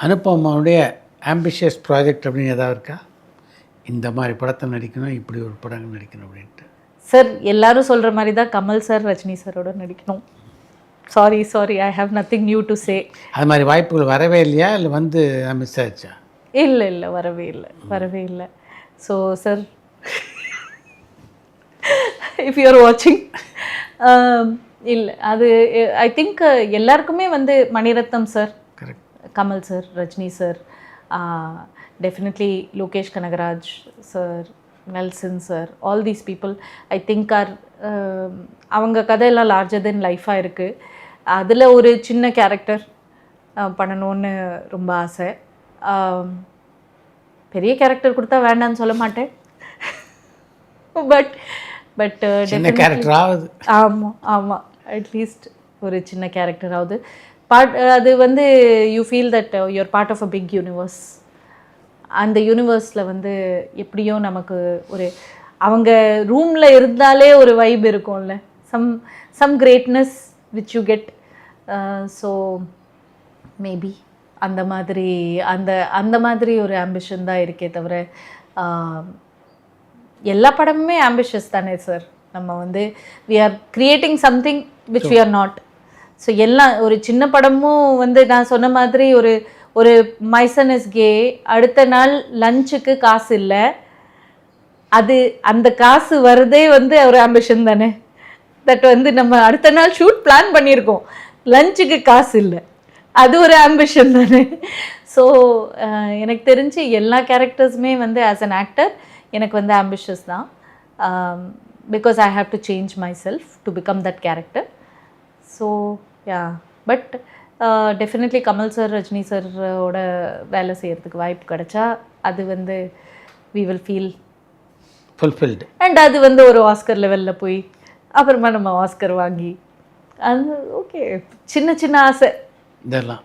அனுபமாவுடைய ambitious project அப்படின்னு ஏதாவது இருக்கா? இந்த மாதிரி படத்தை நடிக்கணும், இப்படி ஒரு படங்கள் நடிக்கணும் அப்படின்ட்டு. சார் எல்லாரும் சொல்கிற மாதிரி தான் கமல் சார் ரஜினி சாரோட நடிக்கணும். Sorry I have nothing new to say. அது மாதிரி வாய்ப்புகள் வரவே இல்லையா, இல்லை வந்து மிஸ் ஆச்சா? இல்லை வரவே இல்லை. So sir if you are வாட்சிங், இல்லை அது ஐ திங்க் எல்லாருக்குமே வந்து Mani Ratnam sir, Kamal sir, Rajini sir, definitely Lokesh Kanagaraj sir, Nelson sir, all these people I think are அவங்க கதையெல்லாம் லார்ஜர் தென் லைஃபாக இருக்குது. அதில் ஒரு சின்ன கேரக்டர் பண்ணணும்னு ரொம்ப ஆசை. பெரிய கேரக்டர் கொடுத்தா வேண்டான்னு சொல்ல மாட்டேன், பட் சின்ன கேரக்டர் ஆகுது. ஆமாம் அட்லீஸ்ட் ஒரு சின்ன கேரக்டர் ஆகுது. அது வந்து you feel that you are part of a big universe. அந்த யூனிவர்ஸில் வந்து எப்படியோ நமக்கு ஒரு அவங்க ரூமில் இருந்தாலே ஒரு வைப் இருக்கும்ல, some greatness which you get. So maybe அந்த மாதிரி ஒரு ஆம்பிஷன் தான் இருக்கே தவிர, எல்லா படமுமே ஆம்பிஷியஸ் தானே சார். நம்ம வந்து we are creating something which we are not. So எல்லாம் ஒரு சின்ன படமும் வந்து நான் சொன்ன மாதிரி ஒரு மைசன் இஸ் கே, அடுத்த நாள் லஞ்சுக்கு காசு இல்லை, அந்த காசு வருதே வந்து ஒரு ஆம்பிஷன் தானே. தட் வந்து நம்ம அடுத்த நாள் ஷூட் பிளான் பண்ணியிருக்கோம், லஞ்சுக்கு காசு இல்லை, அது ஒரு ஆம்பிஷன் தானே. ஸோ எனக்கு தெரிஞ்சு எல்லா கேரக்டர்ஸுமே வந்து ஆஸ் அன் ஆக்டர் எனக்கு வந்து ஆம்பிஷியஸ் தான். Because I have to change myself to become that character. So yeah, but definitely Kamal sir, Rajini சாரோட வேலை செய்கிறதுக்கு வாய்ப்பு கிடைச்சா அது வந்து we will feel fulfilled. And அது வந்து ஒரு ஆஸ்கர் லெவலில் போய் அப்புறமா நம்ம ஆஸ்கர் வாங்கி அது ஓகே. சின்ன சின்ன ஆசை இதெல்லாம்